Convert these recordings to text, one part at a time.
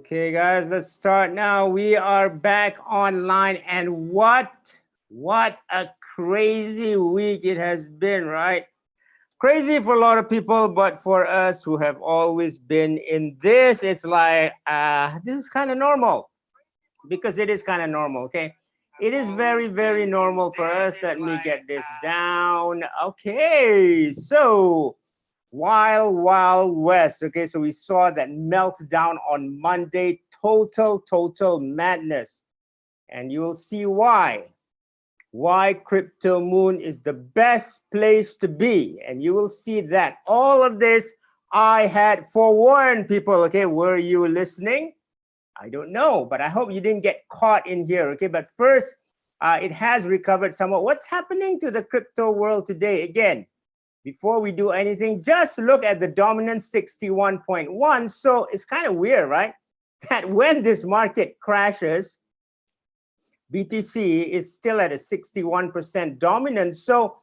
Okay, guys, let's start now. We are back online, and what a crazy week it has been, right? Crazy for a lot of people, but for us who have always been in this, it's like this is kind of normal because it is kind of normal. Okay, it is very very normal for us. Let me get this down. Okay, so Wild West. Okay, so we saw that meltdown on Monday. Total madness. And you'll see why. Why Crypto Moon is the best place to be. And you will see that all of this I had forewarned people. Okay, were you listening? I don't know, but I hope you didn't get caught in here. Okay, but first, it has recovered somewhat. What's happening to the crypto world today? Again, before we do anything, just look at the dominance 61.1. So it's kind of weird, right? That when this market crashes, BTC is still at a 61% dominance. So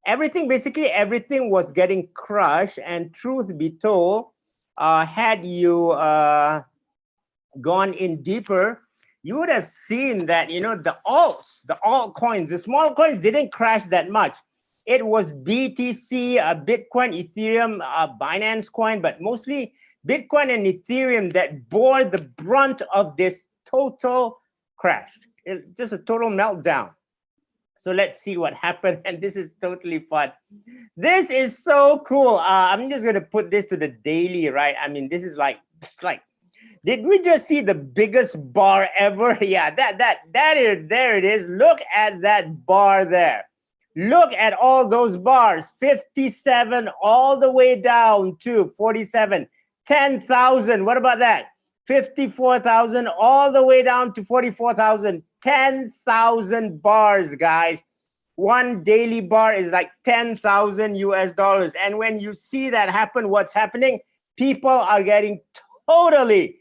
basically everything was getting crushed. And truth be told, had you gone in deeper, you would have seen that, the altcoins, the small coins didn't crash that much. It was BTC, Bitcoin, Ethereum, Binance Coin, but mostly Bitcoin and Ethereum that bore the brunt of this total crash. Just a total meltdown. So let's see what happened. And this is totally fun. This is so cool. I'm just going to put this to the daily, right? I mean, this is like, did we just see the biggest bar ever? Yeah, there it is. Look at that bar there. Look at all those bars, 57 all the way down to 47, 10,000. What about that? 54,000 all the way down to 44,000, 10,000 bars, guys. One daily bar is like 10,000 US dollars. And when you see that happen, what's happening? People are getting totally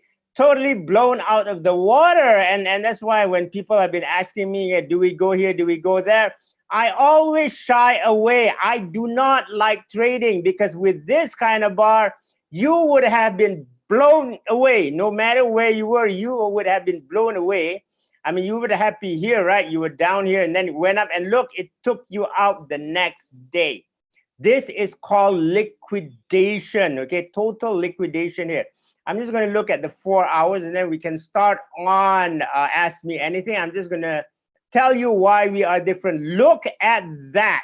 blown out of the water. And that's why when people have been asking me, do we go here? Do we go there? I always shy away. I do not like trading because with this kind of bar, you would have been blown away. No matter where you were, you would have been blown away. I mean, you were happy here, right? You were down here and then it went up and look, it took you out the next day. This is called liquidation, okay? Total liquidation here. I'm just going to look at the 4 hours and then we can start on Ask Me Anything. I'm just going to tell you why we are different. Look at that.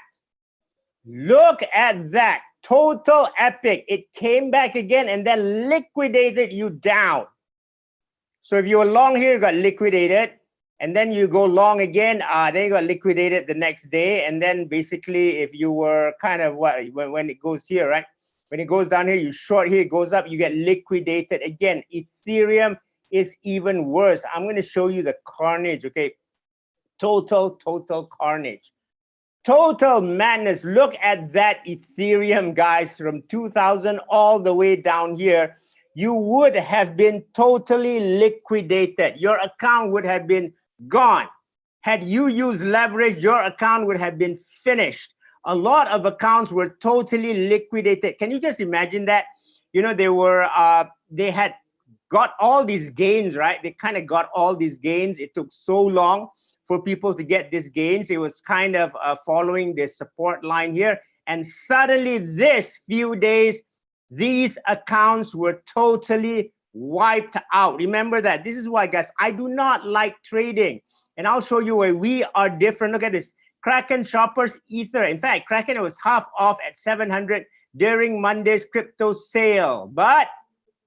Look at that. Total epic. It came back again and then liquidated you down. So if you were long here, you got liquidated. And then you go long again, then you got liquidated the next day. And then basically, if you were kind of when it goes here, right? When it goes down here, you short here, it goes up, you get liquidated again. Ethereum is even worse. I'm going to show you the carnage, okay? Total carnage. Total madness. Look at that Ethereum, guys, from 2000 all the way down here. You would have been totally liquidated. Your account would have been gone. Had you used leverage, your account would have been finished. A lot of accounts were totally liquidated. Can you just imagine that? They had got all these gains, right? They kind of got all these gains. It took so long for people to get these gains. It was kind of following the support line here. And suddenly this few days, these accounts were totally wiped out. Remember that. This is why, guys, I do not like trading. And I'll show you where we are different. Look at this. Kraken Shoppers Ether. In fact, Kraken was half off at 700 during Monday's crypto sale. But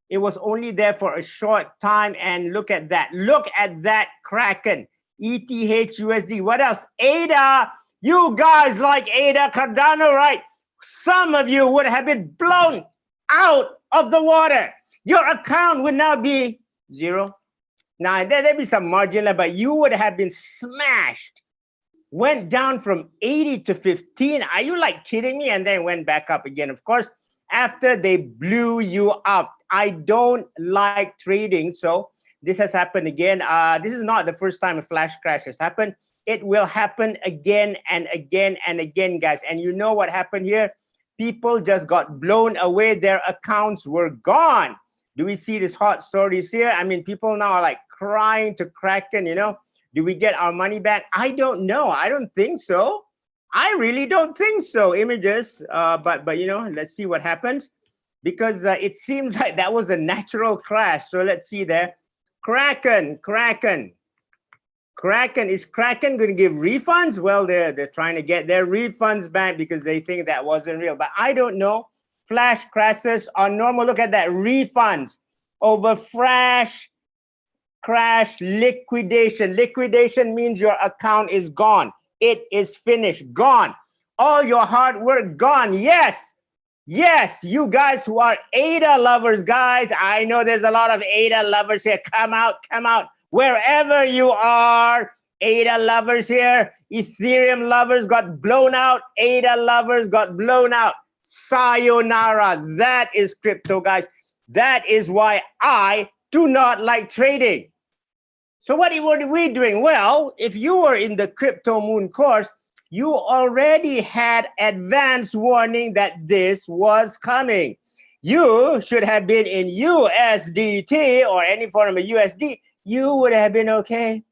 it was only there for a short time. And look at that. Look at that Kraken. ETH USD. What else? ADA. You guys like ADA Cardano, right? Some of you would have been blown out of the water. Your account would now be zero. Now, there'd be some margin, but you would have been smashed. Went down from 80 to 15. Are you like kidding me? And then went back up again. Of course, after they blew you up. I don't like trading, so this has happened again. This is not the first time a flash crash has happened. It will happen again and again and again, guys. And you know what happened here? People just got blown away. Their accounts were gone. Do we see these hot stories here? I mean, people now are like crying to Kraken, you know, do we get our money back? I don't know. I don't think so. I really don't think so, Images. But you know, let's see what happens, because it seems like that was a natural crash. So let's see there. Kraken. Is Kraken going to give refunds? Well, they're trying to get their refunds back because they think that wasn't real. But I don't know. Flash crashes are normal. Look at that. Refunds over flash crash liquidation. Liquidation means your account is gone. It is finished. Gone. All your hard work gone. Yes. Yes, you guys who are ADA lovers, guys. I know there's a lot of ADA lovers here. Come out. Wherever you are, ADA lovers here. Ethereum lovers got blown out. ADA lovers got blown out. Sayonara. That is crypto, guys. That is why I do not like trading. So what are we doing? Well, if you were in the Crypto Moon course, you already had advance warning that this was coming. You should have been in USDT or any form of USD. You would have been okay.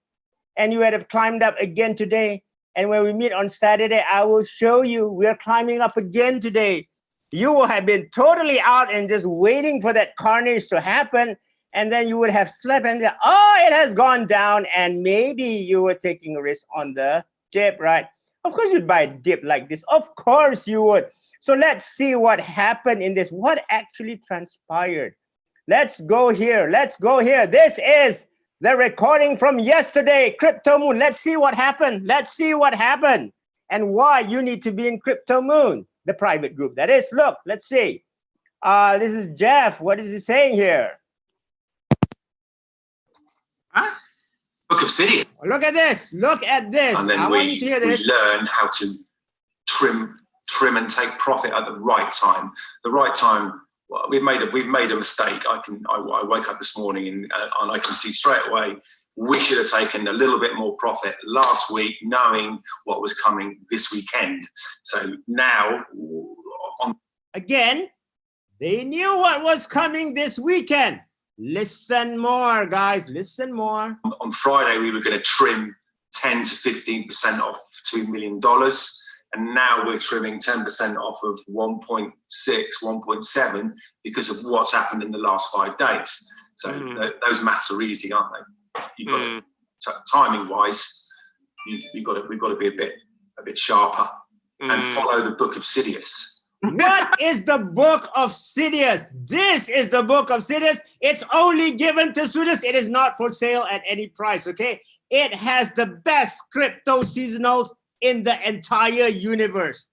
And you would have climbed up again today. And when we meet on Saturday, I will show you we're climbing up again today. You will have been totally out and just waiting for that carnage to happen. And then you would have slept and oh, it has gone down. And maybe you were taking a risk on the dip, right? Of course you'd buy a dip like this. Of course you would. So let's see what happened in this. What actually transpired? Let's go here. This is the recording from yesterday, Crypto Moon. Let's see what happened. And why you need to be in Crypto Moon, the private group. That is, look, let's see. This is Jeff. What is he saying here? Huh? Book of Sidious. Look at this. And then I want you to hear this. We learn how to trim and take profit at the right time. The right time. Well, we've made a mistake. I wake up this morning and I can see straight away we should have taken a little bit more profit last week, knowing what was coming this weekend. So now, again, they knew what was coming this weekend. Listen more, guys. Listen more. On Friday, we were going to trim 10 to 15% off $2 million. And now we're trimming 10% off of 1.6, 1.7 because of what's happened in the last 5 days. So those maths are easy, aren't they? You've got to, timing-wise, we've got to be a bit sharper and follow the Book of Sidious. What is the Book of Sidious? This is the Book of Sidious. It's only given to students. It is not for sale at any price, okay? It has the best crypto seasonals in the entire universe.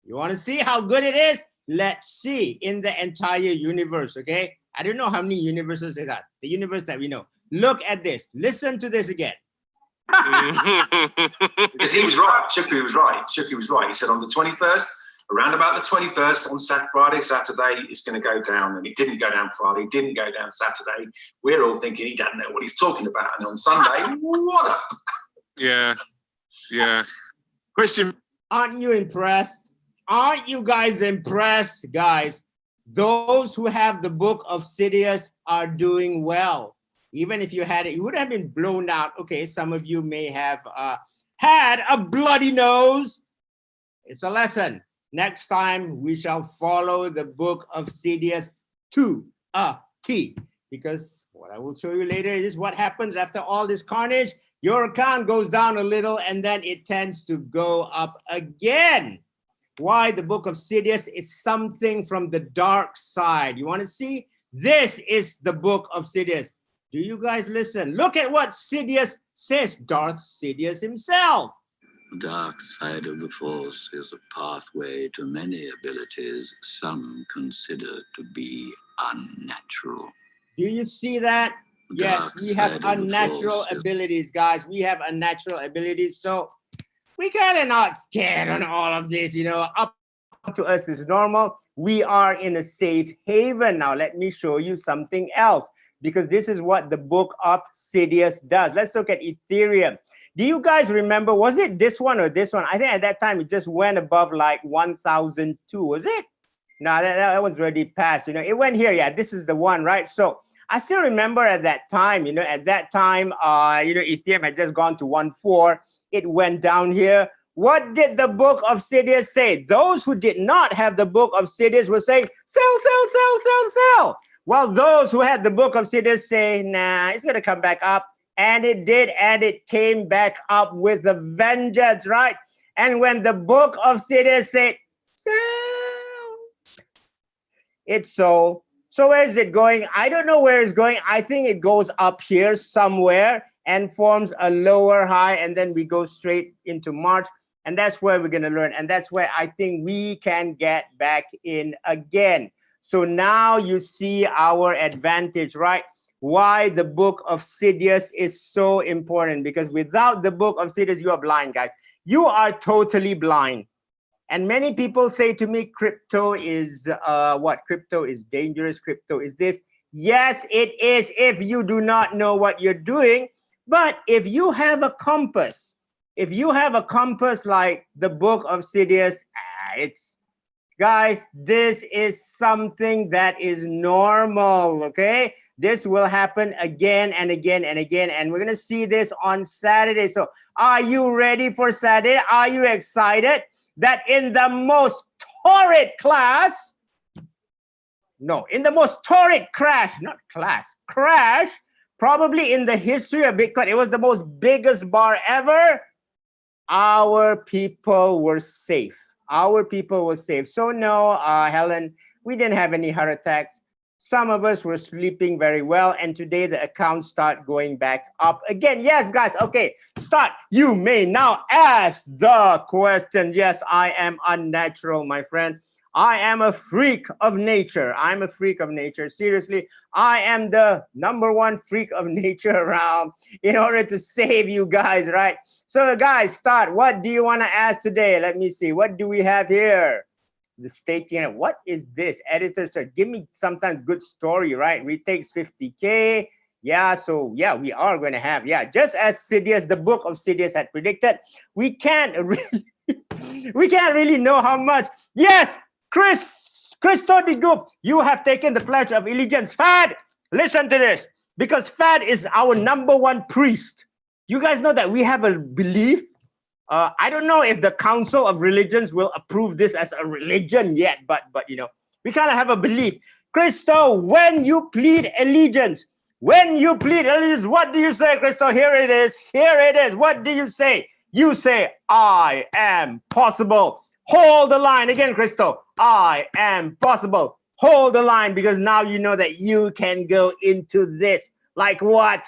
You want to see how good it is? Let's see in the entire universe, okay? I don't know how many universes is that. The universe that we know. Look at this. Listen to this again. Because he was right. Shukri was right. He said on the 21st, around about the 21st, on Friday, Saturday, it's going to go down. And it didn't go down Friday, it didn't go down Saturday. We're all thinking he doesn't know what he's talking about. And on Sunday, what up? Yeah. Question. Aren't you impressed? Aren't you guys impressed, guys? Those who have the Book of Sidious are doing well. Even if you had it, you would have been blown out. Okay, some of you may have had a bloody nose. It's a lesson. Next time, we shall follow the Book of Sidious to a T. Because what I will show you later is what happens after all this carnage. Your account goes down a little and then it tends to go up again. Why the Book of Sidious is something from the dark side. You want to see? This is the Book of Sidious. Do you guys listen? Look at what Sidious says, Darth Sidious himself. The dark side of the Force is a pathway to many abilities some consider to be unnatural. Do you see that? Yes, we have unnatural abilities, guys. We have unnatural abilities. So we kind of not scared on all of this, you know. Up to us is normal. We are in a safe haven. Now, let me show you something else, because this is what the Book of Sidious does. Let's look at Ethereum. Do you guys remember, was it this one or this one? I think at that time it just went above like 1,002, was it? No, that was already passed. It went here. Yeah, this is the one, right? So I still remember at that time, Ethereum had just gone to 1.4. It went down here. What did the book of Sidious say? Those who did not have the book of Sidious were saying, sell, sell, sell, sell, sell. Well, those who had the book of Sidious say, nah, it's going to come back up. And it did, and it came back up with a vengeance, right? And when the book of Sidious said, sell, it's sold. So where is it going? I don't know where it's going. I think it goes up here somewhere and forms a lower high, and then we go straight into March. And that's where we're going to learn. And that's where I think we can get back in again. So now you see our advantage, right? Why the book of Sidious is so important. Because without the book of Sidious, you are blind, guys. You are totally blind. And many people say to me, crypto is what? Crypto is dangerous. Crypto is this. Yes, it is if you do not know what you're doing. But if you have a compass, like the book of Sidious, guys, this is something that is normal, okay? This will happen again and again and again. And we're going to see this on Saturday. So are you ready for Saturday? Are you excited that in the most torrid class, in the most torrid crash, probably in the history of Bitcoin, it was the most biggest bar ever, our people were safe. So no, Helen, we didn't have any heart attacks. Some of us were sleeping very well, and today the accounts start going back up again. Yes, guys, okay, start. You may now ask the question. Yes, I am unnatural, my friend. I am a freak of nature. Seriously, I am the #1 freak of nature around in order to save you guys, right? So guys, start. What do you want to ask today? Let me see. What do we have here? The staking. What is this? Editor said, give me sometimes good story, right? Retakes 50K. Yeah, so yeah, we are going to have, just as Sidious, the book of Sidious had predicted, we can't really know how much. Yes, Christo de Goof, you have taken the pledge of allegiance. Fad, listen to this, because Fad is our #1 priest. You guys know that we have a belief. I don't know if the Council of Religions will approve this as a religion yet, but we kind of have a belief. Christo, when you plead allegiance, what do you say, Christo? Here it is. What do you say? You say, I am possible. Hold the line again, Christo. I am possible. Hold the line, because now you know that you can go into this. Like what?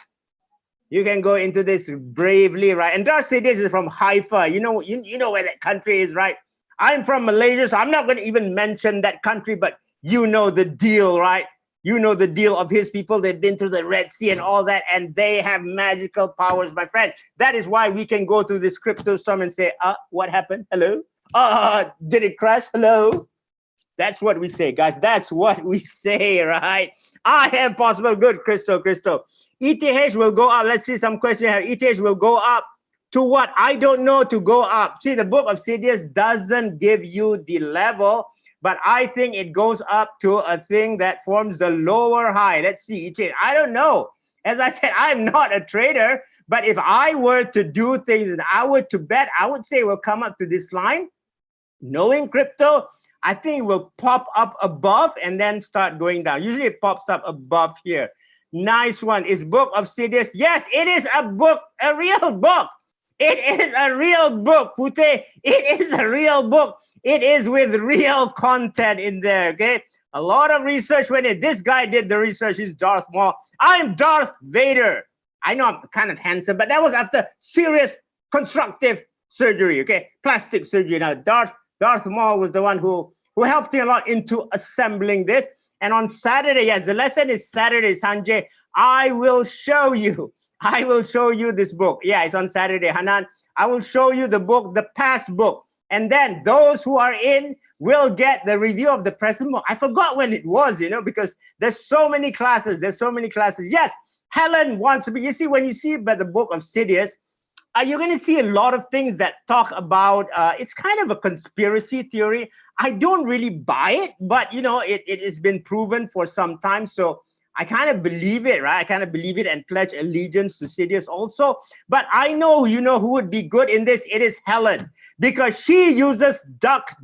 You can go into this bravely, right? And Darth Sidious is from Haifa. You know where that country is, right? I'm from Malaysia, so I'm not going to even mention that country, but you know the deal, right? You know the deal of his people. They've been through the Red Sea and all that, and they have magical powers, my friend. That is why we can go through this crypto storm and say, what happened? Hello? Did it crash? Hello? That's what we say, guys. That's what we say, right? I am possible. Good, Christo. ETH will go up. Let's see some questions here. ETH will go up to what? I don't know, to go up. See, the book of Sidious doesn't give you the level, but I think it goes up to a thing that forms the lower high. Let's see, ETH. I don't know. As I said, I'm not a trader, but if I were to do things and I were to bet, I would say it will come up to this line. Knowing crypto, I think it will pop up above and then start going down. Usually it pops up above here. Nice one. Is book of Sidious? Yes, it is a book, a real book. It is a real book, Pute. It is a real book. It is with real content in there, okay? A lot of research went in. This guy did the research. He's Darth Maul. I'm Darth Vader. I know I'm kind of handsome, but that was after serious constructive surgery, okay? Plastic surgery. Now, Darth Maul was the one who helped me a lot into assembling this. And on Saturday, yes, the lesson is Saturday, Sanjay. I will show you this book. Yeah, it's on Saturday, Hanan. I will show you the book, the past book. And then those who are in will get the review of the present book. I forgot when it was, because there's so many classes. Yes, Helen wants to be. You see, when you see about the book of Sidious, you're going to see a lot of things that talk about, it's kind of a conspiracy theory. I don't really buy it, but you know, it has been proven for some time. So I kind of believe it, right? I kind of believe it and pledge allegiance to Sidious also. But I know, you know, who would be good in this? It is Helen, because she uses duck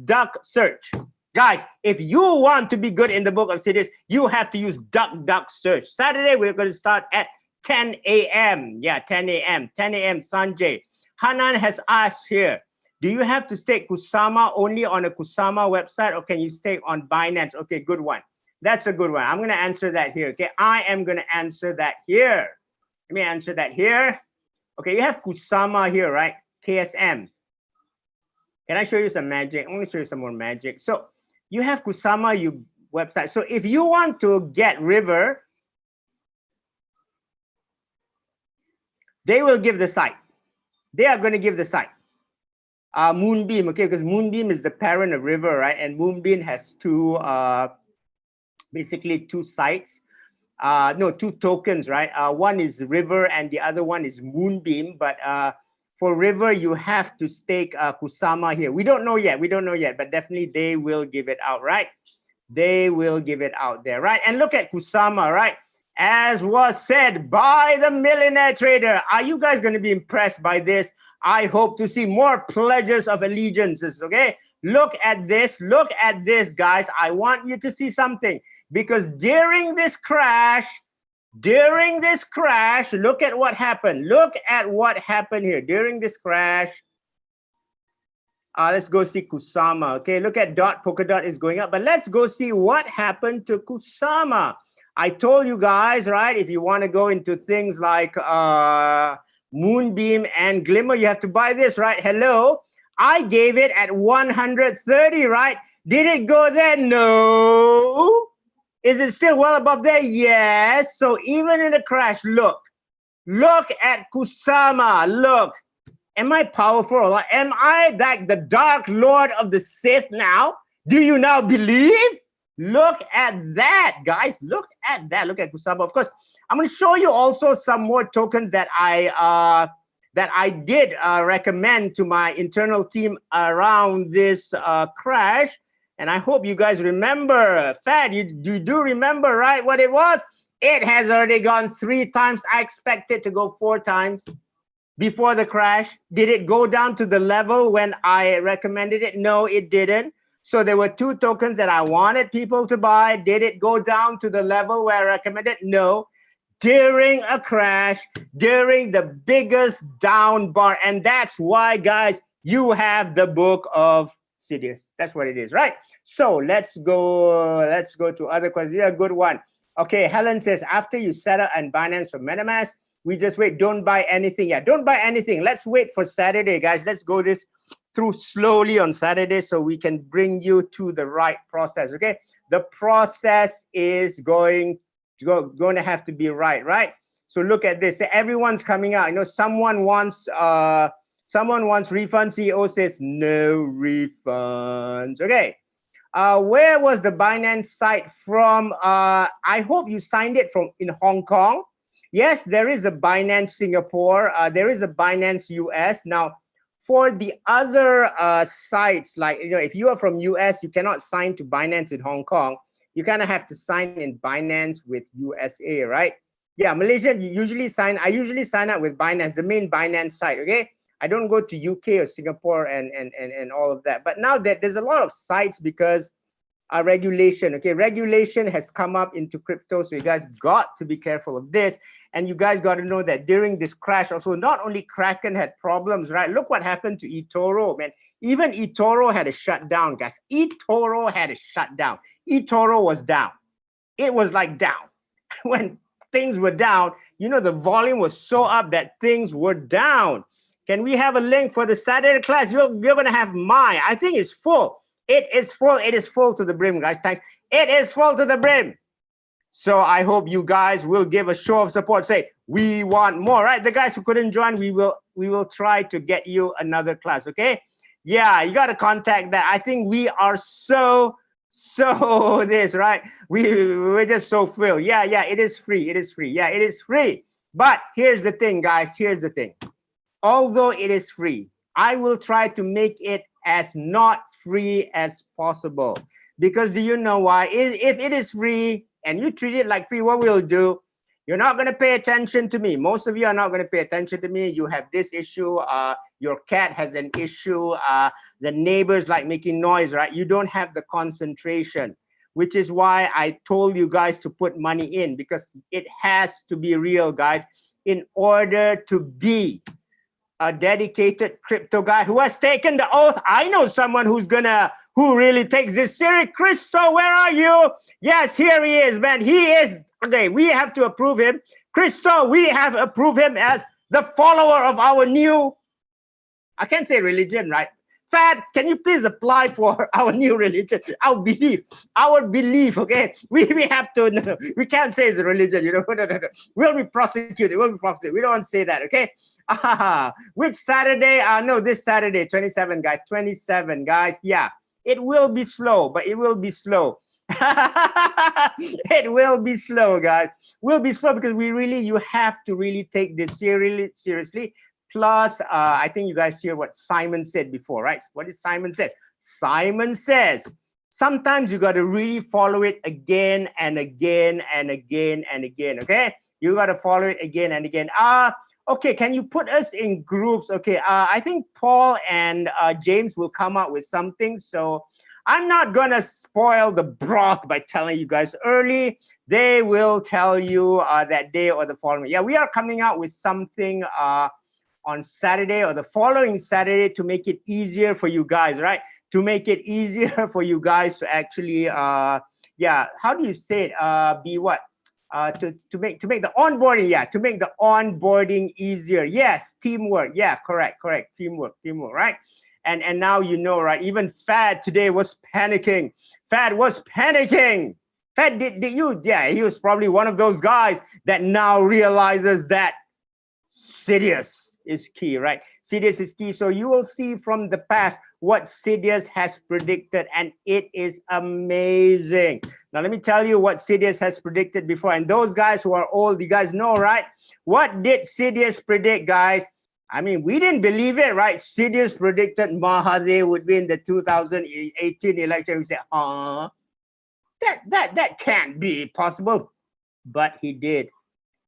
search. Guys, if you want to be good in the book of Sidious, you have to use duck search. Saturday, we're going to start at 10 a.m. Yeah, 10 a.m. 10 a.m. Sanjay. Hanan has asked here, do you have to stake Kusama only on a Kusama website, or can you stake on Binance? Okay, good one. That's a good one. I'm going to answer that here. Okay, I am going to answer that here. Let me answer that here. Okay, you have Kusama here, right? KSM. Can I show you some magic? I'm going to show you some more magic. So you have Kusama, you website. So if you want to get River, they will give the site. They are going to give the site. Moonbeam, okay, because Moonbeam is the parent of River, right? And Moonbeam has two, basically two sites. No, two tokens, right? One is River and the other one is Moonbeam. But for River, you have to stake Kusama here. We don't know yet. We don't know yet, but definitely they will give it out, right? They will give it out there, right? And look at Kusama, right? As was said by the millionaire trader. Are you guys going to be impressed by this? I hope to see more pledges of allegiances, okay? Look at this, guys. I want you to see something, because during this crash, look at what happened. Look at what happened here during this crash. Let's go see Kusama, okay? Look at Polkadot is going up, but let's go see what happened to Kusama. I told you guys, right? If you want to go into things like Moonbeam and Glimmer, you have to buy this, right? Hello, I gave it at 130, right? Did it go there? No. Is it still well above there? Yes. So even in the crash, look at Kusama. Look, am I powerful? Am I like the Dark Lord of the Sith now? Do you now believe? Look at that, guys. Look at that. Look at Kusama. Of course, I'm going to show you also some more tokens that I did recommend to my internal team around this crash. And I hope you guys remember. Fad, you do remember, right, what it was? It has already gone 3 times. I expect it to go 4 times before the crash. Did it go down to the level when I recommended it? No, it didn't. So there were 2 tokens that I wanted people to buy. Did it go down to the level where I recommended? No. During a crash, during the biggest down bar. And that's why, guys, you have the book of Sidious. That's what it is, right? So let's go to other questions. Yeah, good one. Okay, Helen says, after you set up and Binance for MetaMask, we just wait. Don't buy anything. Yeah, don't buy anything. Let's wait for Saturday, guys. Let's go this through slowly on Saturday so we can bring you to the right process, okay? The process is going to have to be right? So look at this. Everyone's coming out. You know, someone wants refunds. CEO says no refunds. Okay. Where was the Binance site from? I hope you signed it from in Hong Kong. Yes, there is a Binance Singapore. There is a Binance US. Now, for the other sites, like, you know, if you are from US, you cannot sign to Binance in Hong Kong. You kind of have to sign in Binance with USA, right? Yeah, Malaysia, I usually sign up with Binance, the main Binance site, okay? I don't go to UK or Singapore and all of that. But now that there's a lot of sites because regulation, okay? Regulation has come up into crypto, so you guys got to be careful of this. And you guys got to know that during this crash, also, not only Kraken had problems, right? Look what happened to eToro, man. Even eToro had a shutdown, guys. eToro had a shutdown. eToro was down. It was like down. When things were down, you know, the volume was so up that things were down. Can we have a link for the Saturday class? You're going to have mine. I think it's full. It is full. It is full to the brim, guys. Thanks. It is full to the brim. So I hope you guys will give a show of support. Say, we want more, right? The guys who couldn't join, we will try to get you another class, okay? Yeah, you got to contact that. I think we are so this, right? We're just so filled. Yeah, it is free. It is free. Yeah, it is free. But here's the thing, guys. Here's the thing. although it is free, I will try to make it as not free as possible. Because do you know why? If it is free and you treat it like free, what we'll do, you're not going to pay attention to me. Most of you are not going to pay attention to me. You have this issue. Your cat has an issue. The neighbors like making noise, right? You don't have the concentration, which is why I told you guys to put money in, because it has to be real, guys, in order to be a dedicated crypto guy who has taken the oath. I know someone who really takes this serious. Christo, where are you? Yes, here he is, man. He is, okay, we have to approve him. Christo, we have approved him as the follower of our new, I can't say religion, right? Fad, can you please apply for our new religion? Our belief, okay? We have to, no, we can't say it's a religion, you know. No. We'll be prosecuted, We don't want to say that, okay? Which Saturday? No, this Saturday, 27, guys. 27, guys. Yeah, it will be slow, but it will be slow. It will be slow, guys. Will be slow because you have to really take this seriously. Plus, I think you guys hear what Simon said before, right? What did Simon say? Simon says, sometimes you got to really follow it again and again and again and again, okay? You got to follow it again and again. Okay, can you put us in groups? Okay, I think Paul and James will come out with something. So I'm not going to spoil the broth by telling you guys early. They will tell you that day or the following. Yeah, we are coming out with something on Saturday or the following Saturday to make it easier for you guys, right? To make it easier for you guys to actually, yeah, how do you say it? Be what? To make the onboarding, yeah, to make the onboarding easier. Yes, teamwork. Yeah, correct. Teamwork, right? And now you know, right? Even Fad today was panicking. Fad, did you? Yeah, he was probably one of those guys that now realizes that Sidious is key, right? Sidious is key. So you will see from the past what Sidious has predicted, and it is amazing. Now, let me tell you what Sidious has predicted before. And those guys who are old, you guys know, right? What did Sidious predict, guys? I mean, we didn't believe it, right? Sidious predicted Mahathir would win the 2018 election. We said, that can't be possible. But he did.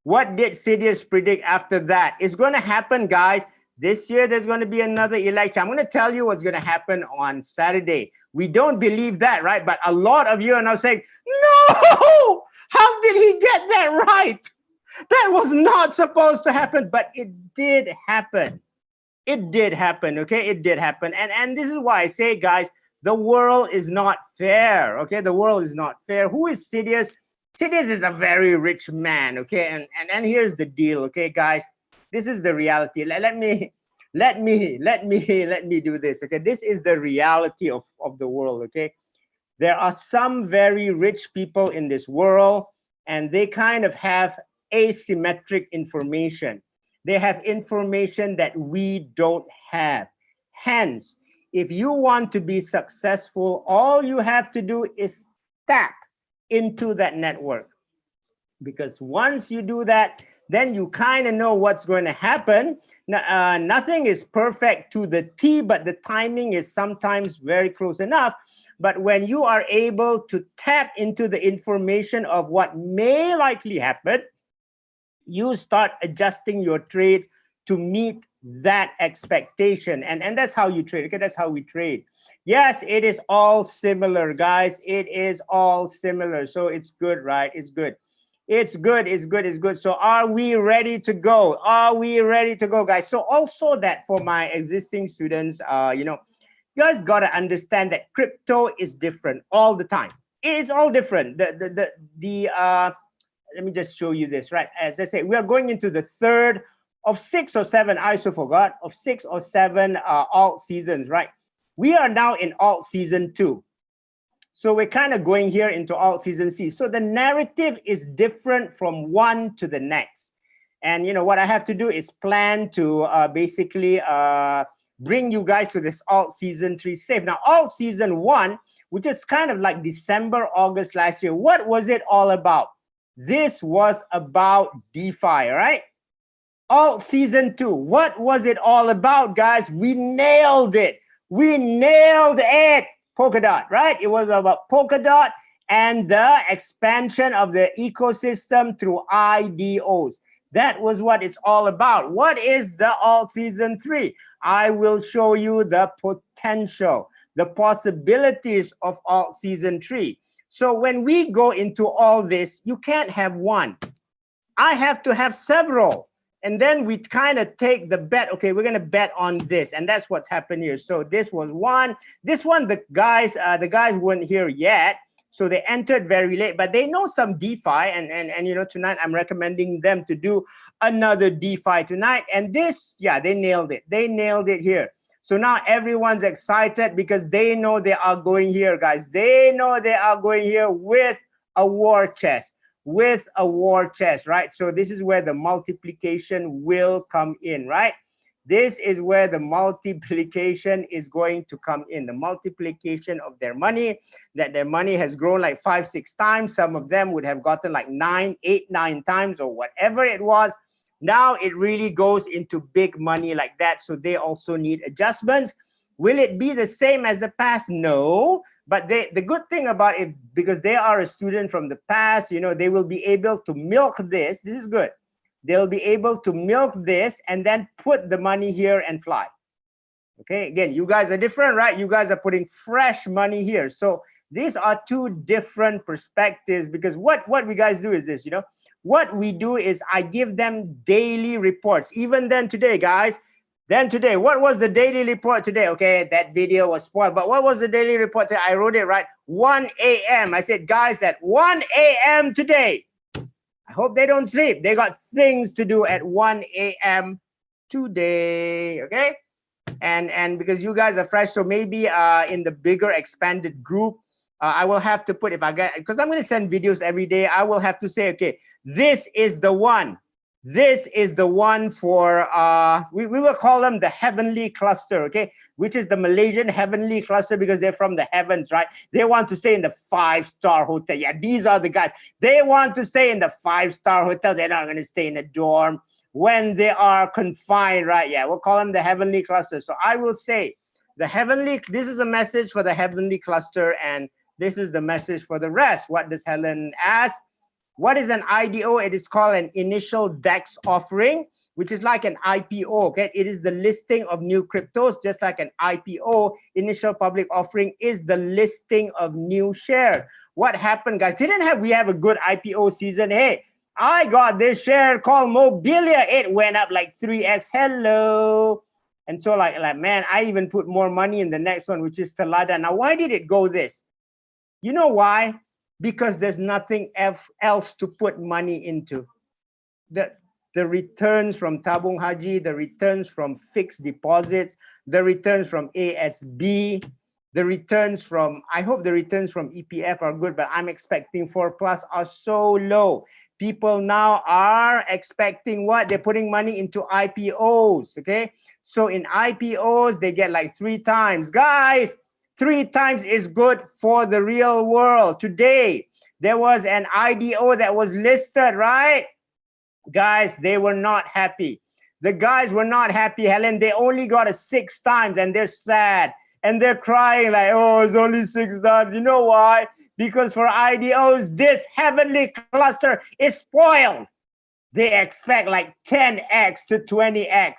What did Sidious predict after that? It's going to happen, guys. This year, there's going to be another election. I'm going to tell you what's going to happen on Saturday. We don't believe that, right? But a lot of you are now saying, no! How did he get that right? That was not supposed to happen, but it did happen. It did happen, okay? It did happen. And this is why I say, guys, the world is not fair, okay? The world is not fair. Who is Sidious? Sidious is a very rich man, okay? And here's the deal, okay, guys? This is the reality. Let me do this, okay? This is the reality of the world, okay? There are some very rich people in this world, and they kind of have asymmetric information. They have information that we don't have. Hence, if you want to be successful, all you have to do is tap into that network. Because once you do that, then you kind of know what's going to happen. Nothing is perfect to the T, but the timing is sometimes very close enough. But when you are able to tap into the information of what may likely happen, you start adjusting your trades to meet that expectation. And that's how you trade, okay? That's how we trade. Yes, it is all similar, guys. It is all similar. So it's good, right? It's good. It's good. So are we ready to go? Are we ready to go, guys? So also that for my existing students, you know, you guys got to understand that crypto is different all the time. It's all different. Let me just show you this, right? As I say, we are going into the third of 6 or 7, I also forgot, of 6 or 7 alt seasons, right? We are now in alt season 2. So we're kind of going here into alt season C. So the narrative is different from one to the next. And you know what I have to do is plan to basically bring you guys to this alt season 3 safe. Now, alt season 1, which is kind of like December, August last year, what was it all about? This was about DeFi, right? Alt Season 2. What was it all about, guys? We nailed it. We nailed it. Polkadot, right? It was about Polkadot and the expansion of the ecosystem through IDOs. That was what it's all about. What is the Alt Season 3? I will show you the potential, the possibilities of Alt Season 3. So when we go into all this, you can't have one. I have to have several. And then we kind of take the bet. Okay, we're going to bet on this. And that's what's happened here. So this was one. This one, the guys weren't here yet. So they entered very late, but they know some DeFi. And you know, tonight I'm recommending them to do another DeFi tonight. And this, yeah, they nailed it. They nailed it here. So now everyone's excited because they know they are going here, guys. They know they are going here with a war chest. With a war chest, right? So this is where the multiplication will come in, right? This is where the multiplication is going to come in. The multiplication of their money, that their money has grown like 5-6 times. Some of them would have gotten like 8, 9 times or whatever it was. Now it really goes into big money like that. So they also need adjustments. Will it be the same as the past? No. But the good thing about it, because they are a student from the past, you know, they will be able to milk this. This is good. They'll be able to milk this and then put the money here and fly. Okay, again, you guys are different, right? You guys are putting fresh money here. So these are two different perspectives, because what we guys do is this, you know, what we do is I give them daily reports. Even then today, guys, then today, what was the daily report today? Okay, that video was spoiled, but what was the daily report today? I wrote it right, 1 a.m. I said, guys, at 1 a.m. today, I hope they don't sleep. They got things to do at 1 a.m. today, okay? And because you guys are fresh, so maybe in the bigger expanded group, I will have to put, if I get, because I'm going to send videos every day, I will have to say, okay, this is the one. This is the one for, we will call them the heavenly cluster, okay? Which is the Malaysian heavenly cluster, because they're from the heavens, right? They want to stay in the 5-star hotel. Yeah, these are the guys. They want to stay in the 5-star hotel. They're not going to stay in a dorm when they are confined, right? Yeah, we'll call them the heavenly cluster. So I will say the heavenly, this is a message for the heavenly cluster, and this is the message for the rest. What does Helen ask? What is an IDO? It is called an initial DEX offering, which is like an IPO, okay? It is the listing of new cryptos, just like an IPO, initial public offering, is the listing of new shares. What happened, guys? We have a good IPO season. Hey, I got this share called Mobilia. It went up like 3x. Hello. And so like man, I even put more money in the next one, which is Telada. Now, why did it go this? You know why? Because there's nothing else to put money into. The returns from Tabung Haji, the returns from fixed deposits, the returns from ASB, the returns from, I hope the returns from EPF are good, but I'm expecting 4+ are so low. People now are expecting what? They're putting money into IPOs, okay? So in IPOs, they get like 3 times. Guys, 3 times is good for the real world. Today, there was an IDO that was listed, right? Guys, they were not happy. The guys were not happy, Helen. They only got a 6 times and they're sad. And they're crying like, oh, it's only 6 times. You know why? Because for IDOs, this heavenly cluster is spoiled. They expect like 10x to 20x.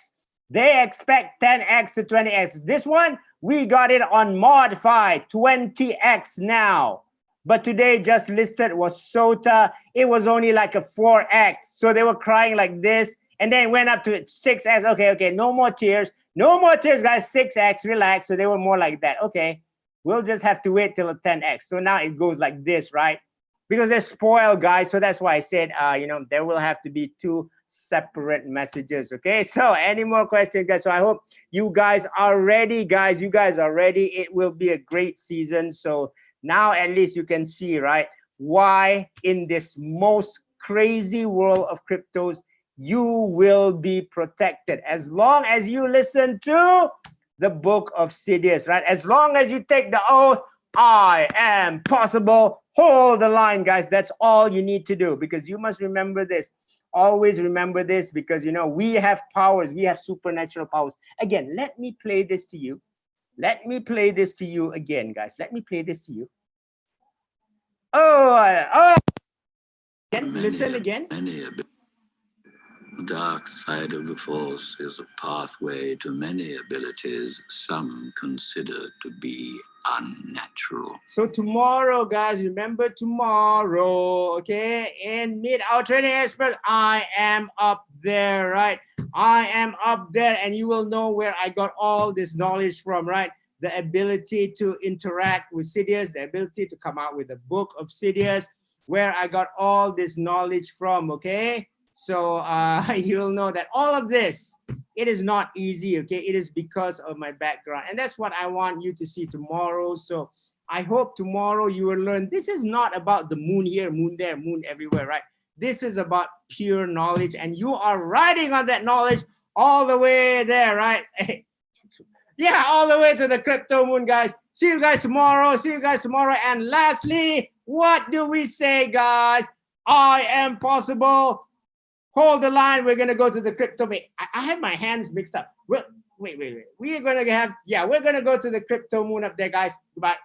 They expect 10x to 20x. This one, we got it on Modify, 20x now. But today just listed was SOTA. It was only like a 4x. So they were crying like this. And then it went up to 6x. Okay, no more tears. No more tears, guys. 6x, relax. So they were more like that. Okay, we'll just have to wait till a 10x. So now it goes like this, right? Because they're spoiled, guys. So that's why I said, you know, there will have to be 2 separate messages. Okay, so any more questions, guys? So I hope you guys are ready, guys. You guys are ready. It will be a great season. So now at least you can see, right, why in this most crazy world of cryptos, you will be protected as long as you listen to the book of Sidious, right? As long as you take the oath, I am possible. Hold the line, guys. That's all you need to do, because you must remember this. Always remember this, because you know we have powers, we have supernatural powers. Again, let me play this to you. Let me play this to you again, guys. Let me play this to you. Oh, again, listen again. The dark side of the Force is a pathway to many abilities some consider to be unnatural. So tomorrow, guys, remember tomorrow, okay? In Meet Our Training Expert, I am up there, right? I am up there, and you will know where I got all this knowledge from, right? The ability to interact with Sidious, the ability to come out with a book of Sidious, where I got all this knowledge from, okay? So you'll know that all of this, it is not easy, okay? It is because of my background. And that's what I want you to see tomorrow. So I hope tomorrow you will learn. This is not about the moon here, moon there, moon everywhere, right? This is about pure knowledge, and you are riding on that knowledge all the way there, right? Yeah, all the way to the crypto moon, guys. See you guys tomorrow. See you guys tomorrow. And lastly, what do we say, guys? I am possible. Hold the line. We're gonna go to the crypto. I have my hands mixed up. Wait. We're gonna have, yeah, we're gonna go to the crypto moon up there, guys. Goodbye.